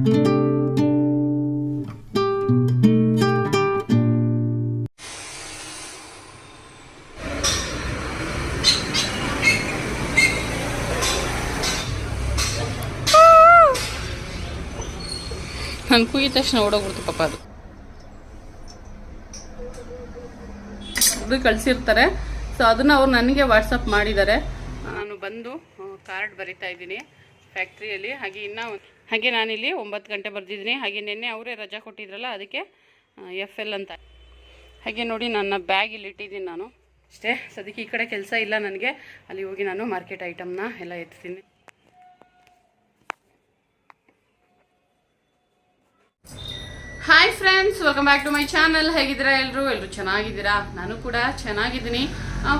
ನಾನು ಕುಯ್ದ ತಕ್ಷಣ ಓಡೋಗ್ಬಿಡ್ತು ಪಾಪ. ಅದು ಕಳಿಸಿರ್ತಾರೆ. ಸೊ ಅದನ್ನು ಅವ್ರು ನನಗೆ ವಾಟ್ಸಪ್ ಮಾಡಿದ್ದಾರೆ. ನಾನು ಬಂದು ಕಾರ್ಡ್ ಬರಿತಾ ಇದ್ದೀನಿ ಫ್ಯಾಕ್ಟ್ರಿಯಲ್ಲಿ. ಹಾಗೆ ನಾನಿಲ್ಲಿ 9 ಗಂಟೆ ಬರೆದಿದ್ದೀನಿ. ಹಾಗೆ ನಿನ್ನೆ ಅವರೇ ರಜಾ ಕೊಟ್ಟಿದ್ರಲ್ಲ, ಅದಕ್ಕೆ FL ಅಂತ. ಹಾಗೆ ನೋಡಿ ನನ್ನ ಬ್ಯಾಗ್ ಇಲ್ಲಿ ಇಟ್ಟಿದ್ದೀನಿ ನಾನು ಅಷ್ಟೇ. ಸದ್ಯಕ್ಕೆ ಈ ಕಡೆ ಕೆಲಸ ಇಲ್ಲ ನನಗೆ. ಅಲ್ಲಿ ಹೋಗಿ ನಾನು ಮಾರ್ಕೆಟ್ ಐಟಮ್ನ ಎಲ್ಲ ಎತ್ತೀನಿ. Hi friends, welcome back to my channel. ಹೇಗಿದ್ದೀರಾ ಎಲ್ಲರೂ ಚೆನ್ನಾಗಿದ್ದೀರಾ? ನಾನು ಕೂಡ ಚೆನ್ನಾಗಿದ್ದೀನಿ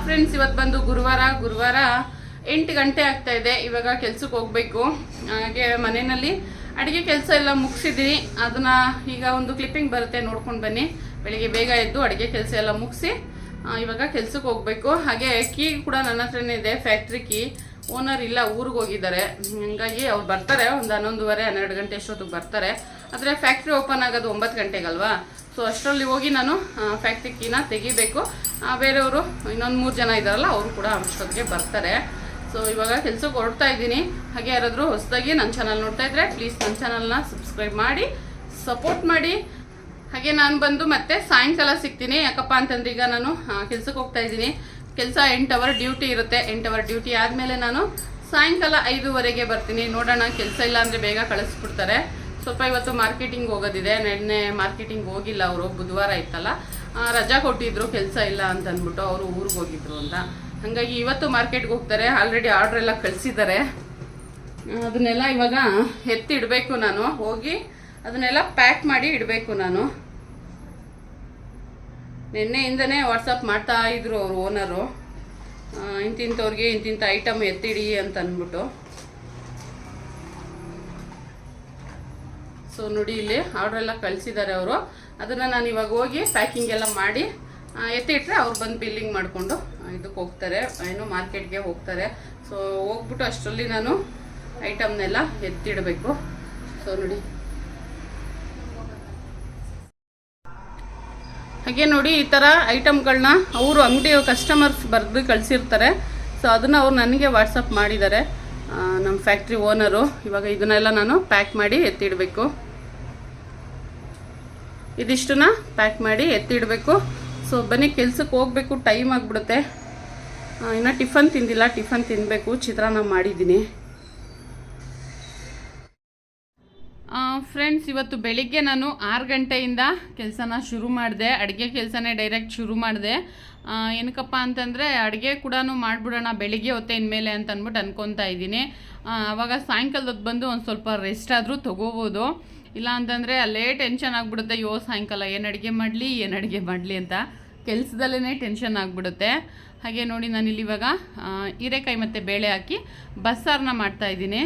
ಫ್ರೆಂಡ್ಸ್. ಇವತ್ತು ಬಂದು ಗುರುವಾರ 8 ಗಂಟೆ ಆಗ್ತಾ ಇದೆ. ಇವಾಗ ಕೆಲ್ಸಕ್ಕೆ ಹೋಗಬೇಕು. ಹಾಗೆ ಮನೆಯಲ್ಲಿ ಅಡುಗೆ ಕೆಲಸ ಎಲ್ಲ ಮುಗಿಸಿದ್ದೀನಿ. ಅದನ್ನು ಈಗ ಒಂದು ಕ್ಲಿಪ್ಪಿಂಗ್ ಬರುತ್ತೆ, ನೋಡ್ಕೊಂಡು ಬನ್ನಿ. ಬೆಳಿಗ್ಗೆ ಬೇಗ ಎದ್ದು ಅಡುಗೆ ಕೆಲಸ ಎಲ್ಲ ಮುಗಿಸಿ ಇವಾಗ ಕೆಲ್ಸಕ್ಕೆ ಹೋಗಬೇಕು. ಹಾಗೆ ಕೀ ಕೂಡ ನನ್ನ ಹತ್ರನೇ ಇದೆ, ಫ್ಯಾಕ್ಟ್ರಿ ಕೀ. ಓನರ್ ಇಲ್ಲ, ಊರಿಗೆ ಹೋಗಿದ್ದಾರೆ. ಹಂಗಾಗಿ ಅವ್ರು ಬರ್ತಾರೆ ಒಂದು 11:30-12 ಗಂಟೆ ಅಷ್ಟೊತ್ತಿಗೆ ಬರ್ತಾರೆ. ಆದರೆ ಫ್ಯಾಕ್ಟ್ರಿ ಓಪನ್ ಆಗೋದು 9 ಗಂಟೆಗಲ್ವಾ. ಸೊ ಅಷ್ಟರಲ್ಲಿ ಹೋಗಿ ನಾನು ಫ್ಯಾಕ್ಟ್ರಿ ಕೀನ ತೆಗಿಬೇಕು. ಬೇರೆಯವರು ಇನ್ನೊಂದು 3 ಜನ ಇದ್ದಾರಲ್ಲ, ಅವರು ಕೂಡ ಅಷ್ಟೊತ್ತಿಗೆ ಬರ್ತಾರೆ. ಸೊ ಇವಾಗ ಕೆಲ್ಸಕ್ಕೆ ಹೊರಡ್ತಾ ಇದ್ದೀನಿ. ಹಾಗೆ ಯಾರಾದರೂ ಹೊಸದಾಗಿ ನನ್ನ ಚಾನಲ್ ನೋಡ್ತಾ ಇದ್ರೆ ಪ್ಲೀಸ್ ನನ್ನ ಚಾನಲ್ನ ಸಬ್ಸ್ಕ್ರೈಬ್ ಮಾಡಿ ಸಪೋರ್ಟ್ ಮಾಡಿ. ಹಾಗೆ ನಾನು ಬಂದು ಮತ್ತೆ ಸಾಯಂಕಾಲ ಸಿಗ್ತೀನಿ. ಯಾಕಪ್ಪ ಅಂತಂದ್ರೆ ಈಗ ನಾನು ಕೆಲ್ಸಕ್ಕೆ ಹೋಗ್ತಾ ಇದ್ದೀನಿ. ಕೆಲಸ 8 ಅವರ್ ಡ್ಯೂಟಿ ಇರುತ್ತೆ. 8 ಅವರ್ ಡ್ಯೂಟಿ ಆದಮೇಲೆ ನಾನು ಸಾಯಂಕಾಲ 5:00ವರೆಗೆ ಬರ್ತೀನಿ. ನೋಡೋಣ, ಕೆಲಸ ಇಲ್ಲ ಅಂದರೆ ಬೇಗ ಕಳಿಸ್ಬಿಡ್ತಾರೆ. ಸ್ವಲ್ಪ ಇವತ್ತು ಮಾರ್ಕೆಟಿಂಗ್ ಹೋಗೋದಿದೆ. ನೆನ್ನೆ ಮಾರ್ಕೆಟಿಂಗ್ ಹೋಗಿಲ್ಲ ಅವರು, ಬುಧವಾರ ಇತ್ತಲ್ಲ, ರಜಾ ಕೊಟ್ಟಿದ್ರು, ಕೆಲಸ ಇಲ್ಲ ಅಂತ ಅಂದ್ಬಿಟ್ಟು ಅವರು ಊರಿಗೆ ಹೋಗಿದ್ರು ಅಂತ. ಹಾಗಾಗಿ ಇವತ್ತು ಮಾರ್ಕೆಟ್ಗೆ ಹೋಗ್ತಾರೆ. ಆಲ್ರೆಡಿ ಆರ್ಡ್ರ್ ಎಲ್ಲ ಕಳಿಸಿದ್ದಾರೆ. ಅದನ್ನೆಲ್ಲ ಇವಾಗ ಎತ್ತಿ ಇಡಬೇಕು. ನಾನು ಹೋಗಿ ಅದನ್ನೆಲ್ಲ ಪ್ಯಾಕ್ ಮಾಡಿ ಇಡಬೇಕು. ನಾನು ನಿನ್ನೆಯಿಂದನೇ ವಾಟ್ಸಪ್ ಮಾಡ್ತಾ ಇದ್ರು ಅವರು ಓನರು, ಇಂತಿಂಥವ್ರಿಗೆ ಇಂತಿಂಥ ಐಟಮ್ ಎತ್ತಿಡಿ ಅಂತ ಅಂದ್ಬಿಟ್ಟು. ಸೊ ನೋಡಿ, ಇಲ್ಲಿ ಆರ್ಡ್ರ್ ಎಲ್ಲ ಕಳಿಸಿದ್ದಾರೆ ಅವರು. ಅದನ್ನು ನಾನು ಇವಾಗ ಹೋಗಿ ಪ್ಯಾಕಿಂಗ್ ಎಲ್ಲ ಮಾಡಿ ಎತ್ತಿಟ್ರೆ ಅವ್ರು ಬಂದು ಬಿಲ್ಲಿಂಗ್ ಮಾಡಿಕೊಂಡು ಇದಕ್ಕೆ ಹೋಗ್ತಾರೆ, ಏನೋ ಮಾರ್ಕೆಟ್ಗೆ ಹೋಗ್ತಾರೆ. ಸೊ ಹೋಗ್ಬಿಟ್ಟು ಅಷ್ಟರಲ್ಲಿ ನಾನು ಐಟಮ್ನೆಲ್ಲ ಎತ್ತಿಡಬೇಕು. ಸೊ ನೋಡಿ, ಹಾಗೆ ನೋಡಿ ಈ ಥರ ಐಟಮ್ಗಳನ್ನ ಅವರು ಅಂಗಡಿ ಕಸ್ಟಮರ್ಸ್ ಬರೆದು ಕಳಿಸಿರ್ತಾರೆ. ಸೊ ಅದನ್ನು ಅವ್ರು ನನಗೆ ವಾಟ್ಸಪ್ ಮಾಡಿದ್ದಾರೆ, ನಮ್ಮ ಫ್ಯಾಕ್ಟ್ರಿ ಓನರು. ಇವಾಗ ಇದನ್ನೆಲ್ಲ ನಾನು ಪ್ಯಾಕ್ ಮಾಡಿ ಎತ್ತಿಡಬೇಕು. ಇದಿಷ್ಟನ್ನ ಪ್ಯಾಕ್ ಮಾಡಿ ಎತ್ತಿಡಬೇಕು. ಸೊ ಬನ್ನಿ, ಕೆಲ್ಸಕ್ಕೆ ಹೋಗಬೇಕು, ಟೈಮ್ ಆಗಿಬಿಡುತ್ತೆ. ಇನ್ನು ಟಿಫನ್ ತಿಂದಿಲ್ಲ, ಟಿಫನ್ ತಿನ್ನಬೇಕು. ಚಿತ್ರಾನ್ನ ಮಾಡಿದ್ದೀನಿ. ಫ್ರೆಂಡ್ಸ್, ಇವತ್ತು ಬೆಳಿಗ್ಗೆ ನಾನು 6 ಗಂಟೆಯಿಂದ ಕೆಲಸನ ಶುರು ಮಾಡಿದೆ. ಅಡುಗೆ ಕೆಲಸನೇ ಡೈರೆಕ್ಟ್ ಶುರು ಮಾಡಿದೆ. ಏನಕ್ಕಪ್ಪ ಅಂತಂದರೆ ಅಡುಗೆ ಕೂಡ ಮಾಡಿಬಿಡೋಣ ಬೆಳಿಗ್ಗೆ ಹೊತ್ತೆ ಇನ್ಮೇಲೆ ಅಂತ ಅಂದ್ಬಿಟ್ಟು ಅನ್ಕೊತಾ ಇದ್ದೀನಿ. ಆವಾಗ ಸಾಯಂಕಾಲದೊತ್ತು ಬಂದು ಒಂದು ಸ್ವಲ್ಪ ರೆಸ್ಟ್ ಆದರೂ ತೊಗೋಬೋದು. ಇಲ್ಲ ಅಂತಂದರೆ ಅಲ್ಲೇ ಟೆನ್ಷನ್ ಆಗಿಬಿಡುತ್ತೆ. ಸಾಯಂಕಾಲ ಏನು ಅಡುಗೆ ಮಾಡಲಿ ಅಂತ ಕೆಲಸದಲ್ಲೇ ಟೆನ್ಷನ್ ಆಗಿಬಿಡುತ್ತೆ. ಹಾಗೆ ನೋಡಿ, ನಾನಿಲ್ಲಿ ಇವಾಗ ಹೀರೆಕಾಯಿ ಮತ್ತು ಬೇಳೆ ಹಾಕಿ ಬಸ್ಸಾರನ್ನ ಮಾಡ್ತಾಯಿದ್ದೀನಿ.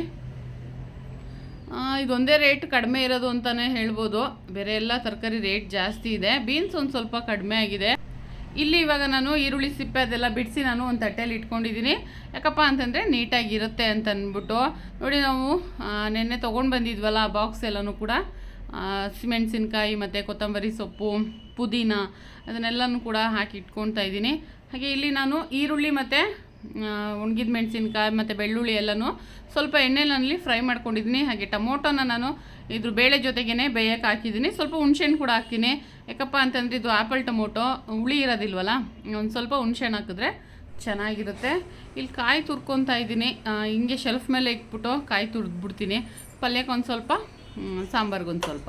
ಇದೊಂದೇ ರೇಟ್ ಕಡಿಮೆ ಇರೋದು ಅಂತಲೇ ಹೇಳ್ಬೋದು. ಬೇರೆ ಎಲ್ಲ ತರಕಾರಿ ರೇಟ್ ಜಾಸ್ತಿ ಇದೆ. ಬೀನ್ಸ್ ಒಂದು ಸ್ವಲ್ಪ ಕಡಿಮೆ ಆಗಿದೆ. ಇಲ್ಲಿ ಇವಾಗ ನಾನು ಈರುಳ್ಳಿ ಸಿಪ್ಪೆ ಅದೆಲ್ಲ ಬಿಡಿಸಿ ನಾನು ಒಂದು ತಟ್ಟೆಯಲ್ಲಿ ಇಟ್ಕೊಂಡಿದ್ದೀನಿ. ಯಾಕಪ್ಪ ಅಂತಂದರೆ ನೀಟಾಗಿರುತ್ತೆ ಅಂತ ಅಂದ್ಬಿಟ್ಟು. ನೋಡಿ, ನಾವು ನೆನ್ನೆ ತೊಗೊಂಡು ಬಂದಿದ್ವಲ್ಲ ಆ ಬಾಕ್ಸ್ ಎಲ್ಲನೂ ಕೂಡ ಹಸಿಮೆಣಸಿನ್ಕಾಯಿ ಮತ್ತು ಕೊತ್ತಂಬರಿ ಸೊಪ್ಪು, ಪುದೀನ ಅದನ್ನೆಲ್ಲನೂ ಕೂಡ ಹಾಕಿ ಇಟ್ಕೊಳ್ತಾ ಇದ್ದೀನಿ. ಹಾಗೆ ಇಲ್ಲಿ ನಾನು ಈರುಳ್ಳಿ ಮತ್ತು ಒಣಗಿದ ಮೆಣಸಿನ್ಕಾಯಿ ಮತ್ತು ಬೆಳ್ಳುಳ್ಳಿ ಎಲ್ಲನೂ ಸ್ವಲ್ಪ ಎಣ್ಣೆನಲ್ಲಿ ಫ್ರೈ ಮಾಡ್ಕೊಂಡಿದ್ದೀನಿ. ಹಾಗೆ ಟೊಮೊಟೊನ ನಾನು ಇದ್ರ ಬೇಳೆ ಜೊತೆಗೇ ಬೇಯಕ್ಕೆ ಹಾಕಿದ್ದೀನಿ. ಸ್ವಲ್ಪ ಹುಣ್ಸೆಹಣ್ಣು ಕೂಡ ಹಾಕ್ತೀನಿ. ಯಾಕಪ್ಪ ಅಂತಂದರೆ ಇದು ಆ್ಯಪಲ್ ಟೊಮೊಟೊ ಹುಳಿ ಇರೋದಿಲ್ವಲ್ಲ, ಒಂದು ಸ್ವಲ್ಪ ಹುಣ್ಸೆಹಣ್ಣು ಹಾಕಿದ್ರೆ ಚೆನ್ನಾಗಿರುತ್ತೆ. ಇಲ್ಲಿ ಕಾಯಿ ತುರ್ಕೊತಾ ಇದ್ದೀನಿ. ಹಿಂಗೆ ಶೆಲ್ಫ್ ಮೇಲೆ ಇಟ್ಬಿಟ್ಟು ಕಾಯಿ ತುರಿದ್ಬಿಡ್ತೀನಿ. ಪಲ್ಯಕ್ಕೆ ಒಂದು ಸ್ವಲ್ಪ, ಸಾಂಬಾರ್ಗೊಂದು ಸ್ವಲ್ಪ.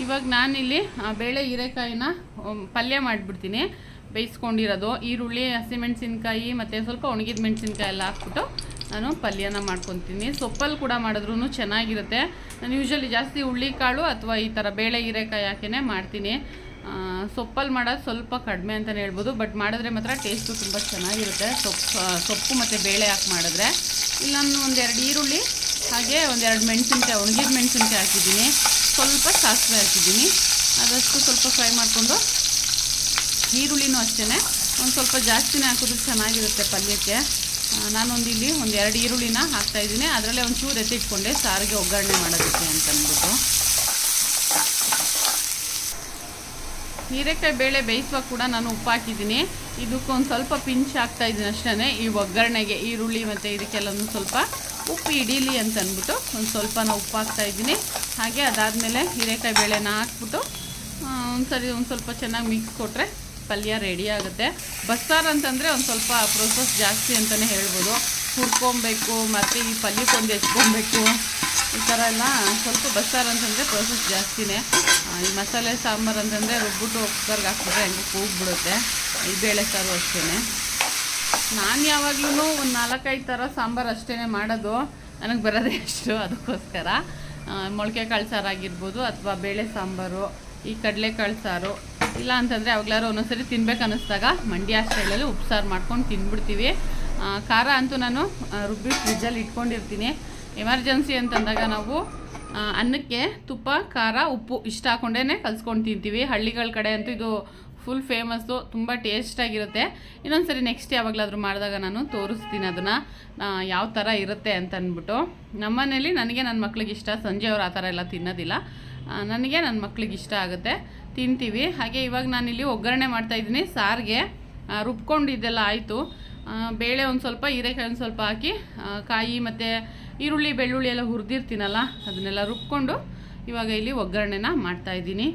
ಇವಾಗ ನಾನಿಲ್ಲಿ ಬೇಳೆ ಹೀರೆಕಾಯಿನ ಪಲ್ಯ ಮಾಡಿಬಿಡ್ತೀನಿ. ಬೇಯಿಸ್ಕೊಂಡಿರೋದು ಈರುಳ್ಳಿ, ಹಸಿಮೆಣಸಿನ್ಕಾಯಿ ಮತ್ತು ಸ್ವಲ್ಪ ಒಣಗಿದ ಮೆಣಸಿನ್ಕಾಯಿ ಎಲ್ಲ ಹಾಕ್ಬಿಟ್ಟು ನಾನು ಪಲ್ಯನ ಮಾಡ್ಕೊತೀನಿ. ಸೊಪ್ಪಲ್ಲಿ ಕೂಡ ಮಾಡಿದ್ರೂ ಚೆನ್ನಾಗಿರುತ್ತೆ. ನಾನು ಯೂಶ್ವಲಿ ಜಾಸ್ತಿ ಹುಳ್ಳಿಕಾಳು ಅಥವಾ ಈ ಥರ ಬೇಳೆ ಹೀರೆಕಾಯಿ ಹಾಕಿನೇ ಮಾಡ್ತೀನಿ. ಸೊಪ್ಪಲ್ಲಿ ಮಾಡೋದು ಸ್ವಲ್ಪ ಕಡಿಮೆ ಅಂತಲೇ ಹೇಳ್ಬೋದು. ಬಟ್ ಮಾಡಿದ್ರೆ ಮಾತ್ರ ಟೇಸ್ಟು ತುಂಬ ಚೆನ್ನಾಗಿರುತ್ತೆ. ಸೊಪ್ಪು ಮತ್ತು ಬೇಳೆ ಹಾಕಿ ಮಾಡಿದ್ರೆ. ಇಲ್ಲಿ ನಾನು 1-2 ಈರುಳ್ಳಿ ಹಾಗೆ 1-2 ಮೆಣಸಿನ್ಕಾಯಿ, ಒಣಗಿದ ಮೆಣಸಿನ್ಕಾಯಿ ಹಾಕಿದ್ದೀನಿ. ಸ್ವಲ್ಪ ಸಾಸಿವೆ ಹಾಕಿದ್ದೀನಿ. ಅದಷ್ಟು ಸ್ವಲ್ಪ ಫ್ರೈ ಮಾಡಿಕೊಂಡು, ಈರುಳ್ಳಿನೂ ಅಷ್ಟೇ ಒಂದು ಸ್ವಲ್ಪ ಜಾಸ್ತಿನೇ ಹಾಕಿದ್ರೆ ಚೆನ್ನಾಗಿರುತ್ತೆ ಪಲ್ಯಕ್ಕೆ. ನಾನೊಂದು ಇಲ್ಲಿ ಒಂದು 2 ಈರುಳ್ಳಿನ ಹಾಕ್ತಾಯಿದ್ದೀನಿ. ಅದರಲ್ಲೇ ಒಂಚೂರು ಎತ್ತಿಟ್ಕೊಂಡೆ ಸಾರಿಗೆ ಒಗ್ಗರಣೆ ಮಾಡೋದಕ್ಕೆ ಅಂತಂದ್ಬಿಟ್ಟು. ಹೀರೆಕಾಯಿ ಬೇಳೆ ಬೇಯಿಸುವಾಗ ಕೂಡ ನಾನು ಉಪ್ಪು ಹಾಕಿದ್ದೀನಿ. ಇದಕ್ಕೊಂದು ಸ್ವಲ್ಪ ಪಿಂಚ್ ಹಾಕ್ತಾಯಿದ್ದೀನಿ ಅಷ್ಟೇ. ಈ ಒಗ್ಗರಣೆಗೆ ಈರುಳ್ಳಿ ಮತ್ತು ಇದಕ್ಕೆಲ್ಲ ಒಂದು ಸ್ವಲ್ಪ ಉಪ್ಪು ಹಿಡೀಲಿ ಅಂತ ಅಂದ್ಬಿಟ್ಟು ಒಂದು ಸ್ವಲ್ಪ ಉಪ್ಪು ಹಾಕ್ತಾಯಿದ್ದೀನಿ. ಹಾಗೆ ಅದಾದಮೇಲೆ ಹೀರೆಕಾಯಿ ಬೇಳೆನ ಹಾಕ್ಬಿಟ್ಟು ಒಂದು ಸ್ವಲ್ಪ ಚೆನ್ನಾಗಿ ಮಿಕ್ಸ್ ಕೊಟ್ಟರೆ ಪಲ್ಯ ರೆಡಿ ಆಗುತ್ತೆ. ಬಸ್ಸಾರು ಅಂತಂದರೆ ಒಂದು ಸ್ವಲ್ಪ ಪ್ರೊಸೆಸ್ ಜಾಸ್ತಿ ಅಂತಲೇ ಹೇಳ್ಬೋದು. ಹುರ್ಕೊಬೇಕು ಮತ್ತು ಈ ಪಲ್ಯಕ್ಕೊಂದು ಹೆಚ್ಕೊಬೇಕು, ಈ ಥರ ಎಲ್ಲ ಸ್ವಲ್ಪ ಬಸ್ಸಾರು ಅಂತಂದರೆ ಪ್ರೊಸೆಸ್ ಜಾಸ್ತಿನೇ. ಈ ಮಸಾಲೆ ಸಾಂಬಾರು ಅಂತಂದರೆ ರುಬ್ಬಿಟ್ಟು ಕುಕ್ಕರ್ಗೆ ಹಾಕ್ಬಿಟ್ರೆ ಹಂಗೆ ಕೂಗ್ಬಿಡುತ್ತೆ. ಈ ಬೇಳೆ ಸಾರು ಅಷ್ಟೇ. ನಾನು ಯಾವಾಗಲೂ ಒಂದು 4-5 ಥರ ಸಾಂಬಾರು ಅಷ್ಟೇ ಮಾಡೋದು. ನನಗೆ ಬರೋದೇ ಅಷ್ಟು. ಅದಕ್ಕೋಸ್ಕರ ಮೊಳಕೆ ಕಾಳು ಸಾರು ಆಗಿರ್ಬೋದು ಅಥವಾ ಬೇಳೆ ಸಾಂಬಾರು, ಈ ಕಡಲೆಕಾಳು ಸಾರು, ಇಲ್ಲ ಅಂತಂದರೆ ಅವಾಗಲಾರು ಒಂದೊಂದ್ಸರಿ ತಿನ್ಬೇಕು ಅನ್ನಿಸ್ದಾಗ ಮಂಡ್ಯ ಸ್ಟೈಲಲ್ಲಿ ಉಪ್ಸಾರು ಮಾಡ್ಕೊಂಡು ತಿಂದ್ಬಿಡ್ತೀವಿ. ಖಾರ ಅಂತೂ ನಾನು ರುಬ್ಬಿ ಫ್ರಿಜ್ಜಲ್ಲಿ ಇಟ್ಕೊಂಡಿರ್ತೀನಿ. ಎಮರ್ಜೆನ್ಸಿ ಅಂತಂದಾಗ ನಾವು ಅನ್ನಕ್ಕೆ ತುಪ್ಪ, ಖಾರ, ಉಪ್ಪು ಇಷ್ಟ ಹಾಕ್ಕೊಂಡೇ ಕಲ್ಸ್ಕೊಂಡು ತಿಂತೀವಿ. ಹಳ್ಳಿಗಳ ಕಡೆ ಅಂತೂ ಇದು ಫುಲ್ ಫೇಮಸ್ಸು, ತುಂಬ ಟೇಸ್ಟಾಗಿರುತ್ತೆ. ಇನ್ನೊಂದು ಸರಿ ನೆಕ್ಸ್ಟ್ ಯಾವಾಗಲಾದರೂ ಮಾಡಿದಾಗ ನಾನು ತೋರಿಸ್ತೀನಿ ಅದನ್ನು ಯಾವ ಥರ ಇರುತ್ತೆ ಅಂತ ಅಂದ್ಬಿಟ್ಟು. ನಮ್ಮನೇಲಿ ನನಗೆ ನನ್ನ ಮಕ್ಳಿಗೆ ಇಷ್ಟ. ಸಂಜೆ ಅವ್ರು ಆ ಥರ ಎಲ್ಲ ತಿನ್ನೋದಿಲ್ಲ. ನನಗೆ ನನ್ನ ಮಕ್ಳಿಗೆ ಇಷ್ಟ ಆಗುತ್ತೆ, ತಿಂತೀವಿ. ಹಾಗೆ ಇವಾಗ ನಾನಿಲ್ಲಿ ಒಗ್ಗರಣೆ ಮಾಡ್ತಾಯಿದ್ದೀನಿ ಸಾರಿಗೆ. ರುಬ್ಕೊಂಡಿದ್ದೆಲ್ಲ ಆಯಿತು. ಬೇಳೆ ಒಂದು ಸ್ವಲ್ಪ, ಹೀರೆಕಾಯಿ ಒಂದು ಸ್ವಲ್ಪ ಹಾಕಿ, ಕಾಯಿ ಮತ್ತು ಈರುಳ್ಳಿ ಬೆಳ್ಳುಳ್ಳಿ ಎಲ್ಲ ಹುರಿದಿರ್ತೀನಲ್ಲ ಅದನ್ನೆಲ್ಲ ರುಬ್ಕೊಂಡು ಇವಾಗ ಇಲ್ಲಿ ಒಗ್ಗರಣೆನ ಮಾಡ್ತಾಯಿದ್ದೀನಿ.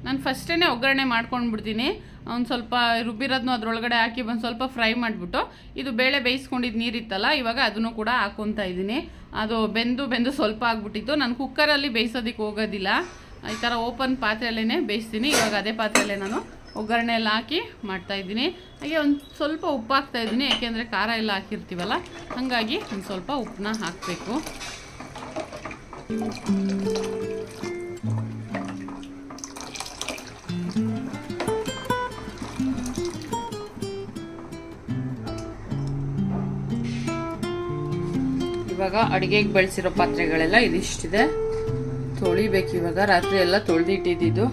ನಾನು ಫಸ್ಟೇ ಒಗ್ಗರಣೆ ಮಾಡ್ಕೊಂಡು ಬಿಡ್ತೀನಿ. ಒಂದು ಸ್ವಲ್ಪ ರುಬ್ಬಿರೋದನ್ನು ಅದರೊಳಗಡೆ ಹಾಕಿ ಒಂದು ಸ್ವಲ್ಪ ಫ್ರೈ ಮಾಡಿಬಿಟ್ಟು ಇದು ಬೇಳೆ ಬೇಯಿಸ್ಕೊಂಡಿದ್ದು ನೀರಿತ್ತಲ್ಲ ಇವಾಗ ಅದನ್ನು ಕೂಡ ಹಾಕ್ಕೊತಾ ಇದ್ದೀನಿ. ಅದು ಬೆಂದು ಸ್ವಲ್ಪ ಆಗಿಬಿಟ್ಟಿತ್ತು. ನಾನು ಕುಕ್ಕರಲ್ಲಿ ಬೇಯಿಸೋದಕ್ಕೆ ಹೋಗೋದಿಲ್ಲ, ಈ ಥರ ಓಪನ್ ಪಾತ್ರೆಯಲ್ಲೇ ಬೇಯಿಸ್ತೀನಿ. ಇವಾಗ ಅದೇ ಪಾತ್ರೆಯಲ್ಲೇ ನಾನು ಒಗ್ಗರಣೆ ಎಲ್ಲ ಹಾಕಿ ಮಾಡ್ತಾಯಿದ್ದೀನಿ. ಹಾಗೆ ಒಂದು ಸ್ವಲ್ಪ ಉಪ್ಪು ಹಾಕ್ತಾಯಿದ್ದೀನಿ, ಏಕೆಂದರೆ ಖಾರ ಎಲ್ಲ ಹಾಕಿರ್ತೀವಲ್ಲ ಹಾಗಾಗಿ ಒಂದು ಸ್ವಲ್ಪ ಉಪ್ಪನ್ನ ಹಾಕಬೇಕು. ಇವಾಗ ಅಡುಗೆಗೆ ಬಳಸಿರೋ ಪಾತ್ರೆಗಳೆಲ್ಲ ಇದಿಷ್ಟಿದೆ, ತೊಳಿಬೇಕು. ಇವಾಗ ರಾತ್ರಿ ಎಲ್ಲ ತೊಳೆದಿಟ್ಟಿದ್ದು.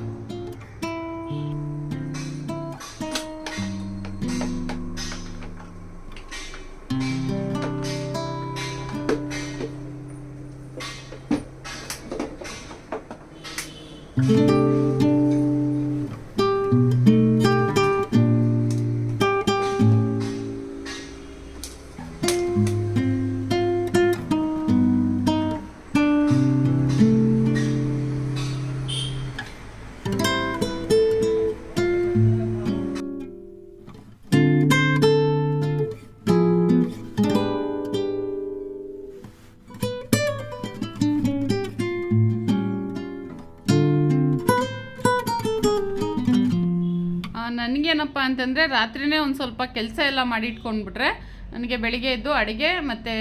ನನಗೇನಪ್ಪ ಅಂತಂದರೆ ರಾತ್ರಿನೇ ಒಂದು ಸ್ವಲ್ಪ ಕೆಲಸ ಎಲ್ಲ ಮಾಡಿ ಇಟ್ಕೊಂಡ್ಬಿಟ್ರೆ ನನಗೆ ಬೆಳಿಗ್ಗೆ ಎದ್ದು ಅಡುಗೆ ಮತ್ತು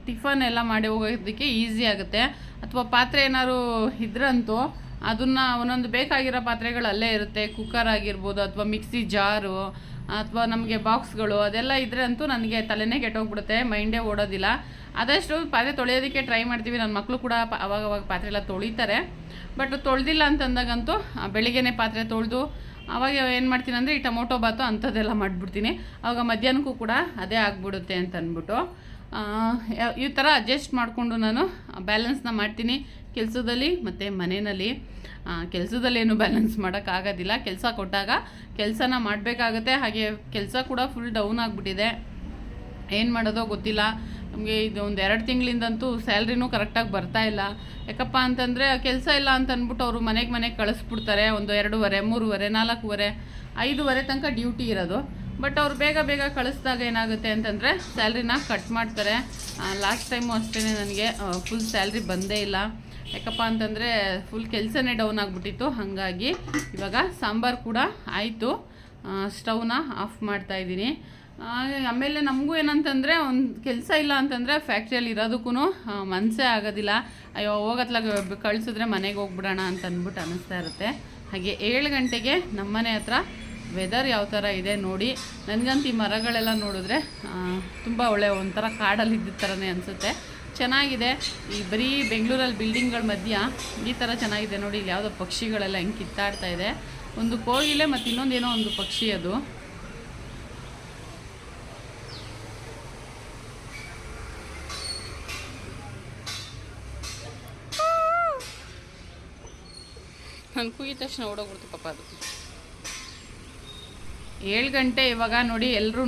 ಟಿಫನ್ ಎಲ್ಲ ಮಾಡಿ ಹೋಗೋದಕ್ಕೆ ಈಸಿ ಆಗುತ್ತೆ. ಅಥವಾ ಪಾತ್ರೆ ಏನಾದ್ರು ಇದ್ರಂತೂ ಅದನ್ನು ಒಂದೊಂದು ಬೇಕಾಗಿರೋ ಪಾತ್ರೆಗಳು ಅಲ್ಲೇ ಇರುತ್ತೆ. ಕುಕ್ಕರ್ ಆಗಿರ್ಬೋದು ಅಥವಾ ಮಿಕ್ಸಿ ಜಾರು ಅಥವಾ ನಮಗೆ ಬಾಕ್ಸ್ಗಳು ಅದೆಲ್ಲ ಇದ್ರೆ ಅಂತೂ ನನಗೆ ತಲೆನೇ ಕೆಟ್ಟೋಗ್ಬಿಡುತ್ತೆ, ಮೈಂಡೇ ಓಡೋದಿಲ್ಲ. ಆದಷ್ಟು ಪಾತ್ರೆ ತೊಳೆಯೋದಕ್ಕೆ ಟ್ರೈ ಮಾಡ್ತೀವಿ. ನನ್ನ ಮಕ್ಕಳು ಕೂಡ ಅವಾಗವಾಗ ಪಾತ್ರೆ ಎಲ್ಲ ತೊಳಿತಾರೆ. ಬಟ್ ತೊಳೆದಿಲ್ಲ ಅಂತಂದಾಗಂತೂ ಬೆಳಿಗ್ಗೆನೇ ಪಾತ್ರೆ ತೊಳೆದು ಅವಾಗ ಏನು ಮಾಡ್ತೀನಿ ಅಂದರೆ ಈ ಟೊಮೊಟೊ ಬಾತು ಅಂಥದ್ದೆಲ್ಲ ಮಾಡಿಬಿಡ್ತೀನಿ. ಆವಾಗ ಮಧ್ಯಾಹ್ನಕ್ಕೂ ಕೂಡ ಅದೇ ಆಗಿಬಿಡುತ್ತೆ ಅಂತ ಅಂದ್ಬಿಟ್ಟು ಈ ಥರ ಅಡ್ಜಸ್ಟ್ ಮಾಡಿಕೊಂಡು ನಾನು ಬ್ಯಾಲೆನ್ಸ್ನ ಮಾಡ್ತೀನಿ ಕೆಲಸದಲ್ಲಿ ಮತ್ತು ಮನೆಯಲ್ಲಿ. ಕೆಲಸದಲ್ಲಿ ಏನು ಬ್ಯಾಲೆನ್ಸ್ ಮಾಡೋಕ್ಕಾಗೋದಿಲ್ಲ. ಕೆಲಸ ಕೊಟ್ಟಾಗ ಕೆಲಸನ ಮಾಡಬೇಕಾಗತ್ತೆ. ಹಾಗೆ ಕೆಲಸ ಕೂಡ ಫುಲ್ ಡೌನ್ ಆಗಿಬಿಟ್ಟಿದೆ. ಏನು ಮಾಡೋದೋ ಗೊತ್ತಿಲ್ಲ. ನಮಗೆ ಇದು ಒಂದು 2 ತಿಂಗಳಿಂದಂತೂ ಸ್ಯಾಲ್ರಿನೂ ಕರೆಕ್ಟಾಗಿ ಬರ್ತಾಯಿಲ್ಲ. ಯಾಕಪ್ಪ ಅಂತಂದರೆ ಕೆಲಸ ಇಲ್ಲ ಅಂತ ಅಂದ್ಬಿಟ್ಟು ಅವರು ಮನೆಗೆ ಕಳಿಸ್ಬಿಡ್ತಾರೆ. ಒಂದು 2:30, 3:30, 4:15, 5:00 ತನಕ ಡ್ಯೂಟಿ ಇರೋದು. ಬಟ್ ಅವ್ರು ಬೇಗ ಕಳಿಸ್ದಾಗ ಏನಾಗುತ್ತೆ ಅಂತಂದರೆ ಸ್ಯಾಲ್ರಿನ ಕಟ್ ಮಾಡ್ತಾರೆ. ಲಾಸ್ಟ್ ಟೈಮು ಅಷ್ಟೇ ನನಗೆ ಫುಲ್ ಸ್ಯಾಲ್ರಿ ಬಂದೇ ಇಲ್ಲ. ಯಾಕಪ್ಪ ಅಂತಂದರೆ ಫುಲ್ ಕೆಲಸನೇ ಡೌನ್ ಆಗಿಬಿಟ್ಟಿತ್ತು. ಹಾಗಾಗಿ ಇವಾಗ ಸಾಂಬಾರು ಕೂಡ ಆಯಿತು, ಸ್ಟವ್ನ ಆಫ್ ಮಾಡ್ತಾಯಿದ್ದೀನಿ. ಆಮೇಲೆ ನಮಗೂ ಏನಂತಂದರೆ ಒಂದು ಕೆಲಸ ಇಲ್ಲ ಅಂತಂದರೆ ಫ್ಯಾಕ್ಟ್ರಿಯಲ್ಲಿ ಇರೋದಕ್ಕೂ ಮನಸ್ಸೇ ಆಗೋದಿಲ್ಲ. ಅಯ್ಯೋ ಹೋಗತ್ಲಾಗ ಕಳಿಸಿದ್ರೆ ಮನೆಗೆ ಹೋಗ್ಬಿಡೋಣ ಅಂತ ಅಂದ್ಬಿಟ್ಟು ಅನ್ನಿಸ್ತಾ ಇರುತ್ತೆ. ಹಾಗೆ 7 ಗಂಟೆಗೆ ನಮ್ಮನೆ ಹತ್ರ ವೆದರ್ ಯಾವ ಥರ ಇದೆ ನೋಡಿ. ನನಗಂತೂ ಈ ಮರಗಳೆಲ್ಲ ನೋಡಿದ್ರೆ ತುಂಬ ಒಳ್ಳೆ ಒಂಥರ ಕಾಡಲ್ಲಿ ಇದ್ದ ಥರನೇ ಅನಿಸುತ್ತೆ. ಚೆನ್ನಾಗಿದೆ. ಈ ಬರೀ ಬೆಂಗಳೂರಲ್ಲಿ ಬಿಲ್ಡಿಂಗ್ಗಳ ಮಧ್ಯ ಈ ಥರ ಚೆನ್ನಾಗಿದೆ ನೋಡಿ. ಇಲ್ಲಿ ಯಾವುದೋ ಪಕ್ಷಿಗಳೆಲ್ಲ ಹೆಂಗೆ ಕಿತ್ತಾಡ್ತಾ ಇದೆ. ಒಂದು ಕೋಗಿಲೆ ಮತ್ತು ಇನ್ನೊಂದೇನೋ ಒಂದು ಪಕ್ಷಿ ಅದು. ನಾನು ಕೂಗಿದ ತಕ್ಷಣ ಓಡೋಗ್ಬಿಡ್ತು ಪಾಪ ಅದು. 7 ಗಂಟೆ ಇವಾಗ ನೋಡಿ. ಎಲ್ಲರೂ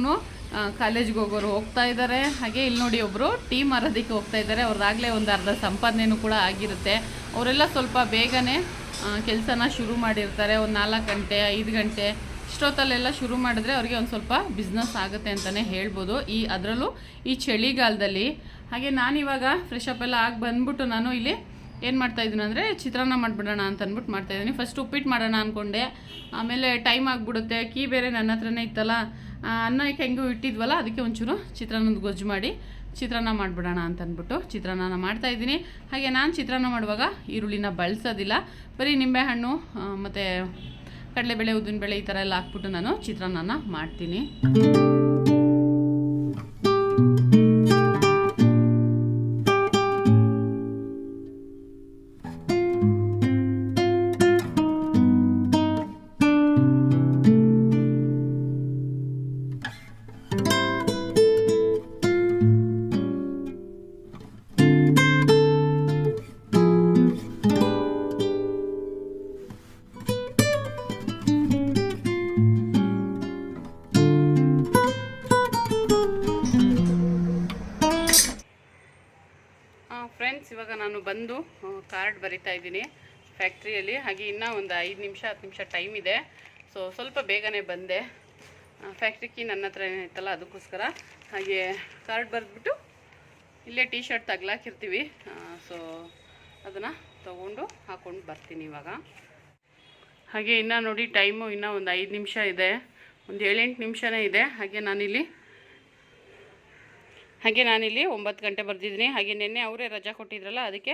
ಕಾಲೇಜ್ಗೆ ಹೋಗೋರು ಹೋಗ್ತಾ ಇದ್ದಾರೆ. ಹಾಗೆ ಇಲ್ಲಿ ನೋಡಿ ಒಬ್ಬರು ಟೀ ಮಾರೋದಕ್ಕೆ ಹೋಗ್ತಾ ಇದ್ದಾರೆ. ಅವ್ರದ್ದಾಗಲೇ ಒಂದು ಅರ್ಧ ಸಂಪಾದನೆಯೂ ಕೂಡ ಆಗಿರುತ್ತೆ. ಅವರೆಲ್ಲ ಸ್ವಲ್ಪ ಬೇಗನೆ ಕೆಲಸನ ಶುರು ಮಾಡಿರ್ತಾರೆ. ಒಂದು 4 ಗಂಟೆ 5 ಗಂಟೆ ಇಷ್ಟೊತ್ತಲ್ಲೆಲ್ಲ ಶುರು ಮಾಡಿದ್ರೆ ಅವ್ರಿಗೆ ಒಂದು ಸ್ವಲ್ಪ ಬಿಸ್ನೆಸ್ ಆಗುತ್ತೆ ಅಂತಲೇ ಹೇಳ್ಬೋದು. ಅದರಲ್ಲೂ ಈ ಚಳಿಗಾಲದಲ್ಲಿ. ಹಾಗೆ ನಾನಿವಾಗ ಫ್ರೆಶ್ ಅಪ್ ಎಲ್ಲ ಆಗಿ ಬಂದ್ಬಿಟ್ಟು ನಾನು ಇಲ್ಲಿ ಏನು ಮಾಡ್ತಾಯಿದ್ದೀನಿ ಅಂದರೆ ಚಿತ್ರಾನ್ನ ಮಾಡಿಬಿಡೋಣ ಅಂತ ಅಂದ್ಬಿಟ್ಟು ಮಾಡ್ತಾಯಿದ್ದೀನಿ. ಫಸ್ಟ್ ಉಪ್ಪಿಟ್ಟು ಮಾಡೋಣ ಅಂದ್ಕೊಂಡೆ. ಆಮೇಲೆ ಟೈಮ್ ಆಗಿಬಿಡುತ್ತೆ. ಕೀ ಬೇರೆ ನನ್ನ ಹತ್ರನೇ ಇತ್ತಲ್ಲ, ಅನ್ನಕ್ಕೆ ಹೆಂಗೂ ಇಟ್ಟಿದ್ವಲ್ಲ, ಅದಕ್ಕೆ ಒಂಚೂರು ಚಿತ್ರಾನ್ನದ ಗೊಜ್ಜು ಮಾಡಿ ಚಿತ್ರಾನ್ನ ಮಾಡಿಬಿಡೋಣ ಅಂತ ಅಂದ್ಬಿಟ್ಟು ಚಿತ್ರಾನ್ನ ಮಾಡ್ತಾಯಿದ್ದೀನಿ. ಹಾಗೆ ನಾನು ಚಿತ್ರಾನ್ನ ಮಾಡುವಾಗ ಈರುಳ್ಳಿನ ಬಳಸೋದಿಲ್ಲ. ಬರೀ ನಿಂಬೆಹಣ್ಣು ಮತ್ತು ಕಡಲೆಬೇಳೆ, ಉದ್ದಿನಬೇಳೆ ಈ ಥರ ಎಲ್ಲ ಹಾಕ್ಬಿಟ್ಟು ನಾನು ಚಿತ್ರಾನ್ನ ಮಾಡ್ತೀನಿ. ಫ್ರೆಂಡ್ಸ್, ಇವಾಗ ನಾನು ಬಂದು ಕಾರ್ಡ್ ಬರಿತಾ ಇದ್ದೀನಿ ಫ್ಯಾಕ್ಟ್ರಿಯಲ್ಲಿ. ಹಾಗೆ ಇನ್ನೂ ಒಂದು 5 ನಿಮಿಷ 10 ನಿಮಿಷ ಟೈಮ್ ಇದೆ. ಸೊ ಸ್ವಲ್ಪ ಬೇಗನೆ ಬಂದೆ. ಫ್ಯಾಕ್ಟ್ರಿಗೆ ನನ್ನ ಹತ್ರ ಏನಿತ್ತಲ್ಲ ಅದಕ್ಕೋಸ್ಕರ. ಹಾಗೆ ಕಾರ್ಡ್ ಬರೆದ್ಬಿಟ್ಟು ಇಲ್ಲೇ ಟೀ ಶರ್ಟ್ ತಗ್ಲಾಕಿರ್ತೀವಿ. ಸೊ ಅದನ್ನು ತೊಗೊಂಡು ಹಾಕ್ಕೊಂಡು ಬರ್ತೀನಿ ಇವಾಗ. ಹಾಗೆ ಇನ್ನೂ ನೋಡಿ ಟೈಮು ಇನ್ನೂ ಒಂದು 5 ನಿಮಿಷ ಇದೆ, ಒಂದು 7-8 ನಿಮಿಷನೇ ಇದೆ. ಹಾಗೆ ನಾನಿಲ್ಲಿ 9 ಗಂಟೆ ಬರ್ದಿದ್ದೀನಿ. ಹಾಗೆ ನಿನ್ನೆ ಅವರೇ ರಜಾ ಕೊಟ್ಟಿದ್ರಲ್ಲ, ಅದಕ್ಕೆ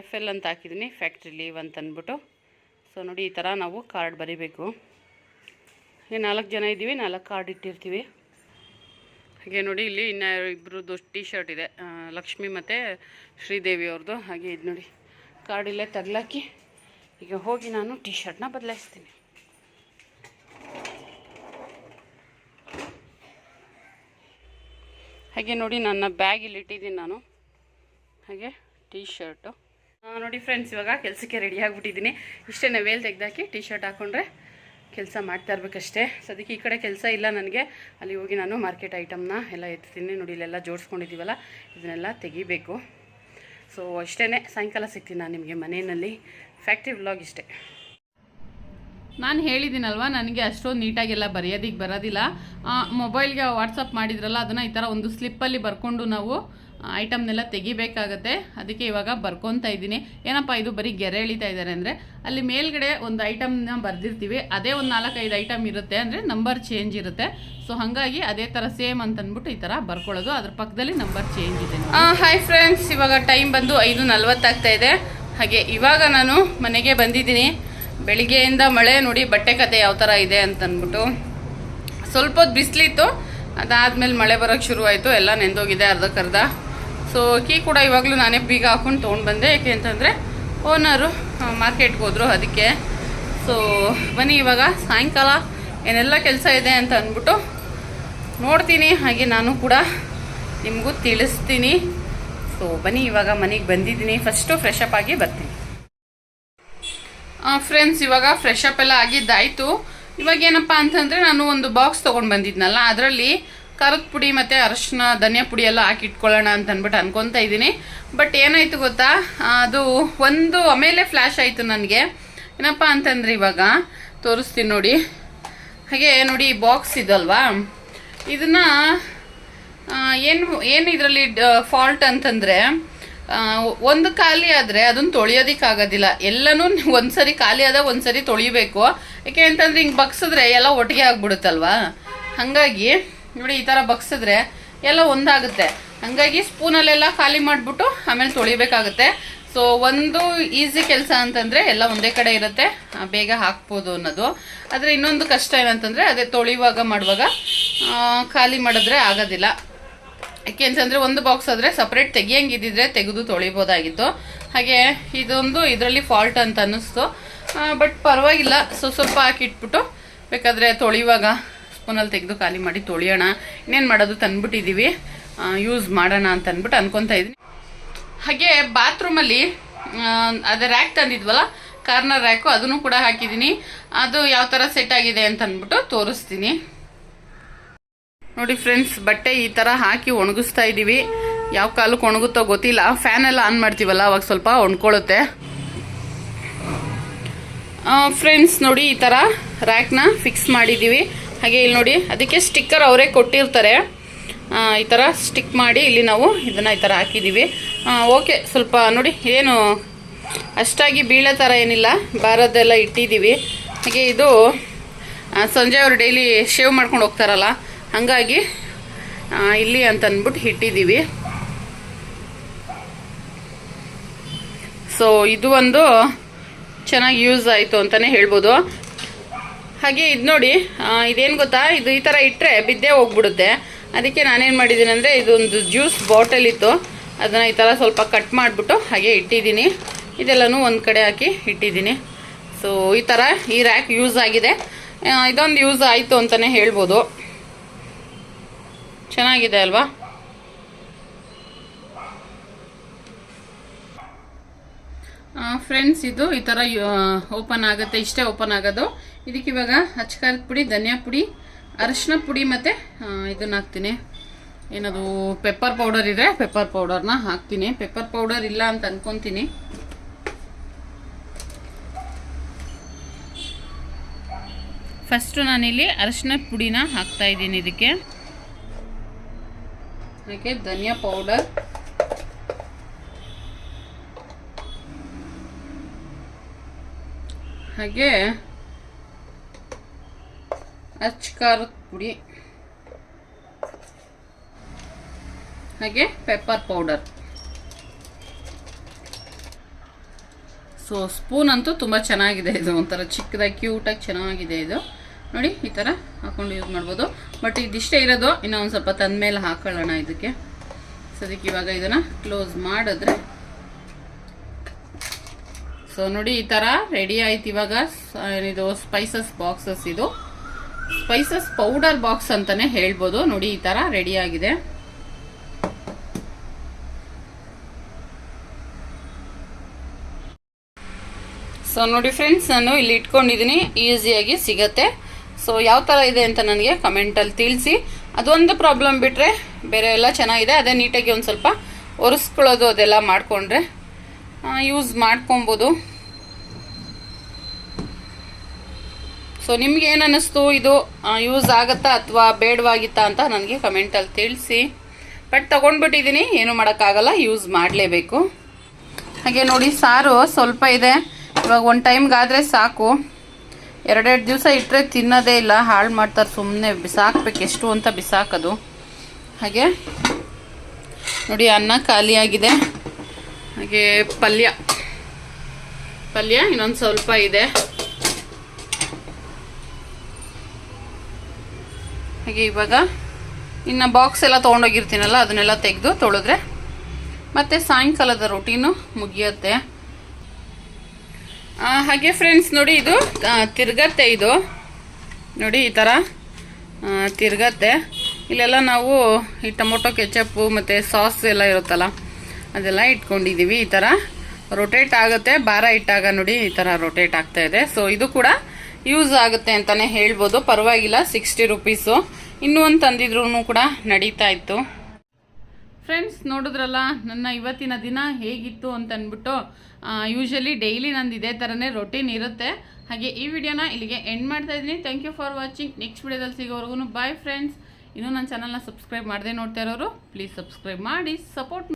FL ಅಂತ ಹಾಕಿದ್ದೀನಿ, ಫ್ಯಾಕ್ಟ್ರಿ ಲೀವ್ ಅಂತ ಅಂದ್ಬಿಟ್ಟು. ಸೊ ನೋಡಿ ಈ ಥರ ನಾವು ಕಾರ್ಡ್ ಬರೀಬೇಕು. ಹಾಗೆ 4 ಜನ ಇದ್ದೀವಿ, 4 ಕಾರ್ಡ್ ಇಟ್ಟಿರ್ತೀವಿ. ಹಾಗೆ ನೋಡಿ ಇಲ್ಲಿ ಇನ್ನೂ ಇಬ್ಬರದ್ದು ಟೀ ಶರ್ಟ್ ಇದೆ, ಲಕ್ಷ್ಮಿ ಮತ್ತು ಶ್ರೀದೇವಿ ಅವ್ರದ್ದು. ಹಾಗೆ ಇದು ನೋಡಿ ಕಾರ್ಡ್ ಇಲ್ಲೇ ತಗ್ಲಾಕಿ ಈಗ ಹೋಗಿ ನಾನು ಟೀ ಶರ್ಟ್ನ ಬದಲಾಯಿಸ್ತೀನಿ. ಹಾಗೆ ನೋಡಿ ನನ್ನ ಬ್ಯಾಗ್ ಇಲ್ಲಿ ಇಟ್ಟಿದ್ದೀನಿ ನಾನು. ಹಾಗೆ ಟೀ ಶರ್ಟು ನೋಡಿ ಫ್ರೆಂಡ್ಸ್, ಇವಾಗ ಕೆಲಸಕ್ಕೆ ರೆಡಿ ಆಗಿಬಿಟ್ಟಿದ್ದೀನಿ. ಇಷ್ಟೇ ವೇಲ್ ತೆಗೆದಾಕಿ ಟೀ ಶರ್ಟ್ ಹಾಕ್ಕೊಂಡ್ರೆ ಕೆಲಸ ಮಾಡ್ತಾ ಇರಬೇಕಷ್ಟೇ. ಸದ್ಯಕ್ಕೆ ಈ ಕಡೆ ಕೆಲಸ ಇಲ್ಲ ನನಗೆ. ಅಲ್ಲಿ ಹೋಗಿ ನಾನು ಮಾರ್ಕೆಟ್ ಐಟಮ್ನ ಎಲ್ಲ ಎತ್ತೀನಿ. ನೋಡಿ ಇಲ್ಲೆಲ್ಲ ಜೋಡಿಸ್ಕೊಂಡಿದ್ದೀವಲ್ಲ, ಇದನ್ನೆಲ್ಲ ತೆಗಿಬೇಕು. ಸೊ ಅಷ್ಟೇ, ಸಾಯಂಕಾಲ ಸಿಗ್ತೀನಿ ನಾನು ನಿಮಗೆ ಮನೆಯಲ್ಲಿ. ಫ್ಯಾಕ್ಟ್ರಿ ವ್ಲಾಗ್ ಇಷ್ಟೇ. ನಾನು ಹೇಳಿದ್ದೀನಲ್ವ, ನನಗೆ ಅಷ್ಟೊಂದು ನೀಟಾಗೆಲ್ಲ ಬರೆಯೋದಕ್ಕೆ ಬರೋದಿಲ್ಲ. ಮೊಬೈಲ್ಗೆ ವಾಟ್ಸಪ್ ಮಾಡಿದ್ರಲ್ಲ, ಅದನ್ನು ಈ ಥರ ಒಂದು ಸ್ಲಿಪ್ಪಲ್ಲಿ ಬರ್ಕೊಂಡು ನಾವು ಐಟಮ್ನೆಲ್ಲ ತೆಗಿಬೇಕಾಗತ್ತೆ. ಅದಕ್ಕೆ ಇವಾಗ ಬರ್ಕೊತಾ ಇದ್ದೀನಿ. ಏನಪ್ಪ ಇದು ಬರೀ ಗೆರೆ ಎಳಿತಾ ಇದ್ದಾರೆ ಅಂದರೆ, ಅಲ್ಲಿ ಮೇಲ್ಗಡೆ ಒಂದು ಐಟಮ್ನ ಬರೆದಿರ್ತೀವಿ, ಅದೇ ಒಂದು 4-5 ಐಟಮ್ ಇರುತ್ತೆ, ಅಂದರೆ ನಂಬರ್ ಚೇಂಜ್ ಇರುತ್ತೆ. ಸೊ ಹಾಗಾಗಿ ಅದೇ ಥರ ಸೇಮ್ ಅಂತ ಅಂದ್ಬಿಟ್ಟು ಈ ಥರ ಬರ್ಕೊಳ್ಳೋದು. ಅದ್ರ ಪಕ್ಕದಲ್ಲಿ ನಂಬರ್ ಚೇಂಜ್ ಇದೆ. ಹಾಯ್ ಫ್ರೆಂಡ್ಸ್, ಇವಾಗ ಟೈಮ್ ಬಂದು 5:40 ಆಗ್ತಾ ಇದೆ. ಹಾಗೆ ಇವಾಗ ನಾನು ಮನೆಗೆ ಬಂದಿದ್ದೀನಿ. ಬೆಳಿಗ್ಗೆಯಿಂದ ಮಳೆ ನೋಡಿ, ಬಟ್ಟೆ ಕತೆ ಯಾವ ಥರ ಇದೆ ಅಂತಂದ್ಬಿಟ್ಟು. ಸ್ವಲ್ಪ ಹೊತ್ತು ಬಿಸಿಲಿತ್ತು, ಅದಾದಮೇಲೆ ಮಳೆ ಬರೋಕ್ಕೆ ಶುರುವಾಯಿತು, ಎಲ್ಲ ನೆಂದೋಗಿದೆ ಅರ್ಧಕ್ಕರ್ಧ. ಸೊ ಕೀ ಕೂಡ ಇವಾಗಲೂ ನಾನೇ ಬೀಗ ಹಾಕ್ಕೊಂಡು ತೊಗೊಂಡು ಬಂದೆ, ಯಾಕೆ ಅಂತಂದರೆ ಓನರು ಮಾರ್ಕೆಟ್ಗೆ ಹೋದರು ಅದಕ್ಕೆ. ಸೊ ಬನ್ನಿ ಇವಾಗ ಸಾಯಂಕಾಲ ಏನೆಲ್ಲ ಕೆಲಸ ಇದೆ ಅಂತ ಅಂದ್ಬಿಟ್ಟು ನೋಡ್ತೀನಿ, ಹಾಗೆ ನಾನು ಕೂಡ ನಿಮಗೂ ತಿಳಿಸ್ತೀನಿ. ಸೊ ಬನ್ನಿ ಇವಾಗ ಮನೆಗೆ ಬಂದಿದ್ದೀನಿ, ಫಸ್ಟು ಫ್ರೆಶ್ ಅಪ್ ಆಗಿ ಬರ್ತೀನಿ. ಫ್ರೆಂಡ್ಸ್ ಇವಾಗ ಫ್ರೆಶ್ ಅಪ್ ಎಲ್ಲ ಆಗಿದ್ದಾಯಿತು. ಇವಾಗ ಏನಪ್ಪ ಅಂತಂದರೆ ನಾನು ಒಂದು ಬಾಕ್ಸ್ ತೊಗೊಂಡು ಬಂದಿದ್ನಲ್ಲ, ಅದರಲ್ಲಿ ಖಾರದ ಪುಡಿ ಮತ್ತು ಅರಶಿನ ಧನಿಯಾ ಪುಡಿ ಎಲ್ಲ ಹಾಕಿ ಇಟ್ಕೊಳ್ಳೋಣ ಅಂತ ಅಂದ್ಬಿಟ್ಟು ಅನ್ಕೊತಾ ಇದ್ದೀನಿ. ಬಟ್ ಏನಾಯಿತು ಗೊತ್ತಾ, ಅದು ಒಂದು ಆಮೇಲೆ ಫ್ಲ್ಯಾಶ್ ಆಯಿತು ನನಗೆ. ಏನಪ್ಪ ಅಂತಂದರೆ ಇವಾಗ ತೋರಿಸ್ತೀನಿ ನೋಡಿ. ಹಾಗೆ ನೋಡಿ ಈ ಬಾಕ್ಸ್ ಇದಲ್ವಾ, ಇದನ್ನು ಏನು ಇದರಲ್ಲಿ ಫಾಲ್ಟ್ ಅಂತಂದರೆ, ಒಂದು ಖಾಲಿ ಆದರೆ ಅದನ್ನು ತೊಳೆಯೋದಕ್ಕಾಗೋದಿಲ್ಲ. ಎಲ್ಲನೂ ಒಂದ್ಸರಿ ಖಾಲಿ ಆದಾಗ ಒಂದ್ಸರಿ ತೊಳಿಬೇಕು, ಯಾಕೆ ಅಂತಂದರೆ ಹಿಂಗೆ ಬಗ್ಸಿದ್ರೆ ಎಲ್ಲ ಒಟ್ಟಿಗೆ ಆಗ್ಬಿಡುತ್ತಲ್ವಾ. ಹಾಗಾಗಿ ನೋಡಿ ಈ ಥರ ಬಗ್ಸಿದ್ರೆ ಎಲ್ಲ ಒಂದಾಗುತ್ತೆ. ಹಾಗಾಗಿ ಸ್ಪೂನಲ್ಲೆಲ್ಲ ಖಾಲಿ ಮಾಡಿಬಿಟ್ಟು ಆಮೇಲೆ ತೊಳಿಬೇಕಾಗುತ್ತೆ. ಸೊ ಒಂದು ಈಸಿ ಕೆಲಸ ಅಂತಂದರೆ ಎಲ್ಲ ಒಂದೇ ಕಡೆ ಇರುತ್ತೆ, ಬೇಗ ಹಾಕ್ಬೋದು ಅನ್ನೋದು. ಆದರೆ ಇನ್ನೊಂದು ಕಷ್ಟ ಏನಂತಂದರೆ ಅದೇ ತೊಳಿಯುವಾಗ ಮಾಡುವಾಗ ಖಾಲಿ ಮಾಡಿದ್ರೆ ಆಗೋದಿಲ್ಲ. ಯಾಕೆ ಅಂತಂದರೆ ಒಂದು ಬಾಕ್ಸ್ ಆದರೆ ಸಪ್ರೇಟ್ ತೆಗಿಯಂಗಿದ್ದಿದ್ರೆ ತೆಗೆದು ತೊಳಿಬೋದಾಗಿತ್ತು. ಹಾಗೆ ಇದೊಂದು ಇದರಲ್ಲಿ ಫಾಲ್ಟ್ ಅಂತ ಅನ್ನಿಸ್ತು. ಬಟ್ ಪರವಾಗಿಲ್ಲ, ಸ್ವಲ್ಪ ಹಾಕಿಟ್ಬಿಟ್ಟು ಬೇಕಾದರೆ ತೊಳೆಯುವಾಗ ಸ್ಪೂನಲ್ಲಿ ತೆಗೆದು ಖಾಲಿ ಮಾಡಿ ತೊಳೆಯೋಣ. ಇನ್ನೇನು ಮಾಡೋದು, ತಂದ್ಬಿಟ್ಟಿದ್ದೀವಿ, ಯೂಸ್ ಮಾಡೋಣ ಅಂತ ಅಂದ್ಬಿಟ್ಟು ಅನ್ಕೊತಾ ಇದ್ದೀನಿ. ಹಾಗೆ ಬಾತ್ರೂಮಲ್ಲಿ ಅದೇ ರ್ಯಾಕ್ ತಂದಿದ್ವಲ್ಲ, ಕಾರ್ನರ್ ರ್ಯಾಕು, ಅದನ್ನು ಕೂಡ ಹಾಕಿದ್ದೀನಿ. ಅದು ಯಾವ ಥರ ಸೆಟ್ ಆಗಿದೆ ಅಂತ ಅಂದ್ಬಿಟ್ಟು ತೋರಿಸ್ತೀನಿ ನೋಡಿ. ಫ್ರೆಂಡ್ಸ್ ಬಟ್ಟೆ ಈ ಥರ ಹಾಕಿ ಒಣಗಿಸ್ತಾ ಇದ್ದೀವಿ. ಯಾವ ಕಾಲಕ್ಕೆ ಒಣಗುತ್ತೋ ಗೊತ್ತಿಲ್ಲ. ಫ್ಯಾನ್ ಎಲ್ಲ ಆನ್ ಮಾಡ್ತೀವಲ್ಲ ಅವಾಗ ಸ್ವಲ್ಪ ಒಣ್ಕೊಳ್ಳುತ್ತೆ. ಫ್ರೆಂಡ್ಸ್ ನೋಡಿ ಈ ಥರ ರ್ಯಾಕ್ನ ಫಿಕ್ಸ್ ಮಾಡಿದ್ದೀವಿ. ಹಾಗೆ ಇಲ್ಲಿ ನೋಡಿ ಅದಕ್ಕೆ ಸ್ಟಿಕ್ಕರ್ ಅವರೇ ಕೊಟ್ಟಿರ್ತಾರೆ, ಈ ಥರ ಸ್ಟಿಕ್ ಮಾಡಿ ಇಲ್ಲಿ ನಾವು ಇದನ್ನು ಈ ಥರ ಹಾಕಿದ್ದೀವಿ. ಓಕೆ, ಸ್ವಲ್ಪ ನೋಡಿ ಏನು ಅಷ್ಟಾಗಿ ಬೀಳೋ ಥರ ಏನಿಲ್ಲ, ಬಾರದೆಲ್ಲ ಇಟ್ಟಿದ್ದೀವಿ. ಹಾಗೆ ಇದು ಸಂಜೆ ಅವರು ಡೈಲಿ ಶೇವ್ ಮಾಡ್ಕೊಂಡು ಹೋಗ್ತಾರಲ್ಲ, ಹಾಗಾಗಿ ಇಲ್ಲಿ ಅಂತ ಅಂದ್ಬಿಟ್ಟು ಇಟ್ಟಿದ್ದೀವಿ. ಸೊ ಇದು ಒಂದು ಚೆನ್ನಾಗಿ ಯೂಸ್ ಆಯಿತು ಅಂತಲೇ ಹೇಳ್ಬೋದು. ಹಾಗೆ ಇದು ನೋಡಿ, ಇದೇನು ಗೊತ್ತಾ, ಇದು ಈ ಥರ ಇಟ್ಟರೆ ಬಿದ್ದೇ ಹೋಗ್ಬಿಡುತ್ತೆ. ಅದಕ್ಕೆ ನಾನೇನು ಮಾಡಿದ್ದೀನಿ ಅಂದರೆ, ಇದೊಂದು ಜ್ಯೂಸ್ ಬಾಟಲ್ ಇತ್ತು, ಅದನ್ನು ಈ ಥರ ಸ್ವಲ್ಪ ಕಟ್ ಮಾಡಿಬಿಟ್ಟು ಹಾಗೆ ಇಟ್ಟಿದ್ದೀನಿ. ಇದೆಲ್ಲನೂ ಒಂದು ಕಡೆ ಹಾಕಿ ಇಟ್ಟಿದ್ದೀನಿ. ಸೊ ಈ ಥರ ಈ ರ್ಯಾಕ್ ಯೂಸ್ ಆಗಿದೆ, ಇದೊಂದು ಯೂಸ್ ಆಯಿತು ಅಂತಲೇ ಹೇಳ್ಬೋದು. ಚೆನ್ನಾಗಿದೆ ಅಲ್ವಾ. ಫ್ರೆಂಡ್ಸ್ ಇದು ಈ ಥರ ಓಪನ್ ಆಗುತ್ತೆ, ಇಷ್ಟೇ ಓಪನ್ ಆಗೋದು. ಇದಕ್ಕೆ ಇವಾಗ ಅಚ್ಕಾರದ ಪುಡಿ, ಧನಿಯಾ ಪುಡಿ, ಅರಿಶಿನ ಪುಡಿ ಮತ್ತು ಇದನ್ನು ಹಾಕ್ತೀನಿ. ಏನದು ಪೆಪ್ಪರ್ ಪೌಡರ್ ಇದೆ, ಪೆಪ್ಪರ್ ಪೌಡರ್ನ ಹಾಕ್ತೀನಿ. ಪೆಪ್ಪರ್ ಪೌಡರ್ ಇಲ್ಲ ಅಂತ ಅನ್ಕೊತೀನಿ. ಫಸ್ಟು ನಾನಿಲ್ಲಿ ಅರಿಶಿನ ಪುಡಿನ ಹಾಕ್ತಾ ಇದ್ದೀನಿ ಇದಕ್ಕೆ. ಅದಕ್ಕೆ ಧನಿಯಾ ಪೌಡರ್, ಹಾಗೆ ಅಚ್ಕಾರದ ಪುಡಿ, ಹಾಗೆ ಪೆಪ್ಪರ್ ಪೌಡರ್. ಸೊ ಸ್ಪೂನ್ ಅಂತೂ ತುಂಬ ಚೆನ್ನಾಗಿದೆ, ಇದು ಒಂಥರ ಚಿಕ್ಕದಾಗಿ ಕ್ಯೂಟಾಗಿ ಚೆನ್ನಾಗಿದೆ. ಇದು ನೋಡಿ ಈ ಥರ ಹಾಕೊಂಡು ಯೂಸ್ ಮಾಡ್ಬೋದು. ಬಟ್ ಇದಿಷ್ಟೇ ಇರೋದು, ಇನ್ನೂ ಒಂದು ಸ್ವಲ್ಪ ತಂದ ಮೇಲೆ ಹಾಕೊಳ್ಳೋಣ ಇದಕ್ಕೆ. ಸೊ ಅದಕ್ಕೆ ಇವಾಗ ಇದನ್ನು ಕ್ಲೋಸ್ ಮಾಡಿದ್ರೆ, ಸೊ ನೋಡಿ ಈ ಥರ ರೆಡಿ ಆಯ್ತು. ಇವಾಗ ಇದು ಸ್ಪೈಸಸ್ ಬಾಕ್ಸಸ್, ಇದು ಸ್ಪೈಸಸ್ ಪೌಡರ್ ಬಾಕ್ಸ್ ಅಂತಾನೆ ಹೇಳ್ಬೋದು. ನೋಡಿ ಈ ಥರ ರೆಡಿ ಆಗಿದೆ. ಸೊ ನೋಡಿ ಫ್ರೆಂಡ್ಸ್, ನಾನು ಇಲ್ಲಿ ಇಟ್ಕೊಂಡಿದ್ದೀನಿ, ಈಸಿಯಾಗಿ ಸಿಗತ್ತೆ. ಸೊ ಯಾವ ಥರ ಇದೆ ಅಂತ ನನಗೆ ಕಮೆಂಟಲ್ಲಿ ತಿಳಿಸಿ. ಅದೊಂದು ಪ್ರಾಬ್ಲಮ್ ಬಿಟ್ಟರೆ ಬೇರೆ ಎಲ್ಲ ಚೆನ್ನಾಗಿದೆ. ಅದೇ ನೀಟಾಗಿ ಒಂದು ಸ್ವಲ್ಪ ಒರೆಸ್ಕೊಳ್ಳೋದು ಅದೆಲ್ಲ ಮಾಡಿಕೊಂಡ್ರೆ ಯೂಸ್ ಮಾಡ್ಕೊಬೋದು. ಸೊ ನಿಮ್ಗೆ ಏನು ಅನ್ನಿಸ್ತು, ಇದು ಯೂಸ್ ಆಗುತ್ತಾ ಅಥವಾ ಬೇಡವಾಗಿತ್ತಾ ಅಂತ ನನಗೆ ಕಮೆಂಟಲ್ಲಿ ತಿಳಿಸಿ. ಬಟ್ ತೊಗೊಂಡ್ಬಿಟ್ಟಿದ್ದೀನಿ, ಏನು ಮಾಡೋಕ್ಕಾಗಲ್ಲ, ಯೂಸ್ ಮಾಡಲೇಬೇಕು. ಹಾಗೆ ನೋಡಿ ಸಾರು ಸ್ವಲ್ಪ ಇದೆ, ಇವಾಗ ಒಂದು ಟೈಮ್ಗಾದರೆ ಸಾಕು. ಎರಡೆರಡು ದಿವಸ ಇಟ್ಟರೆ ತಿನ್ನೋದೇ ಇಲ್ಲ, ಹಾಳು ಮಾಡ್ತಾರೆ. ಸುಮ್ಮನೆ ಬಿಸಾಕ್ಬೇಕು, ಎಷ್ಟು ಅಂತ ಬಿಸಾಕೋದು. ಹಾಗೆ ನೋಡಿ ಅನ್ನ ಖಾಲಿಯಾಗಿದೆ. ಹಾಗೆ ಪಲ್ಯ ಇನ್ನೊಂದು ಸ್ವಲ್ಪ ಇದೆ. ಹಾಗೆ ಇವಾಗ ಇನ್ನು ಬಾಕ್ಸ್ ಎಲ್ಲ ತೊಗೊಂಡೋಗಿರ್ತೀನಲ್ಲ ಅದನ್ನೆಲ್ಲ ತೆಗೆದು ತೊಳೆದ್ರೆ ಮತ್ತು ಸಾಯಂಕಾಲದ ರೊಟೀನು ಮುಗಿಯುತ್ತೆ. ಹಾಗೆ ಫ್ರೆಂಡ್ಸ್ ನೋಡಿ, ಇದು ತಿರ್ಗತ್ತೆ. ಇದು ನೋಡಿ ಈ ಥರ ತಿರ್ಗತ್ತೆ. ಇಲ್ಲೆಲ್ಲ ನಾವು ಈ ಟೊಮೊಟೊ ಕೆಚಪ್ಪು ಮತ್ತು ಸಾಸ್ ಎಲ್ಲ ಇರುತ್ತಲ್ಲ ಅದೆಲ್ಲ ಇಟ್ಕೊಂಡಿದ್ದೀವಿ. ಈ ಥರ ರೊಟೇಟ್ ಆಗುತ್ತೆ. ಭಾರ ಇಟ್ಟಾಗ ನೋಡಿ ಈ ಥರ ರೊಟೇಟ್ ಆಗ್ತಾ ಇದೆ. ಸೊ ಇದು ಕೂಡ ಯೂಸ್ ಆಗುತ್ತೆ ಅಂತಲೇ ಹೇಳ್ಬೋದು. ಪರವಾಗಿಲ್ಲ, 60 ರುಪೀಸು. ಇನ್ನೂ ಒಂದು ತಂದಿದ್ರೂ ಕೂಡ ನಡೀತಾ ಇತ್ತು. ಫ್ರೆಂಡ್ಸ್ ನೋಡಿದ್ರಲ್ಲ ನನ್ನ ಇವತ್ತಿನ ದಿನ ಹೇಗಿತ್ತು ಅಂತ ಅಂದ್ಬಿಟ್ಟು. ಯೂಶಲಿ ಡೈಲಿ ನಂದು ಇದೇ ಥರನೇ ರೊಟೀನ್ ಇರುತ್ತೆ. ಹಾಗೆ ಈ ವಿಡಿಯೋನ ಇಲ್ಲಿಗೆ ಎಂಡ್ ಮಾಡ್ತಾ ಇದ್ದೀನಿ. Thank you for watching. Next ವಿಡಿಯೋದಲ್ಲಿ ಸಿಗೋವರೆಗೂ ಬಾಯ್ ಫ್ರೆಂಡ್ಸ್. ಇನ್ನೂ ನನ್ನ ಚಾನಲ್ನ ಸಬ್ಸ್ಕ್ರೈಬ್ ಮಾಡದೆ ನೋಡ್ತಾ ಇರೋರು ಪ್ಲೀಸ್ ಸಬ್ಸ್ಕ್ರೈಬ್ ಮಾಡಿ ಸಪೋರ್ಟ್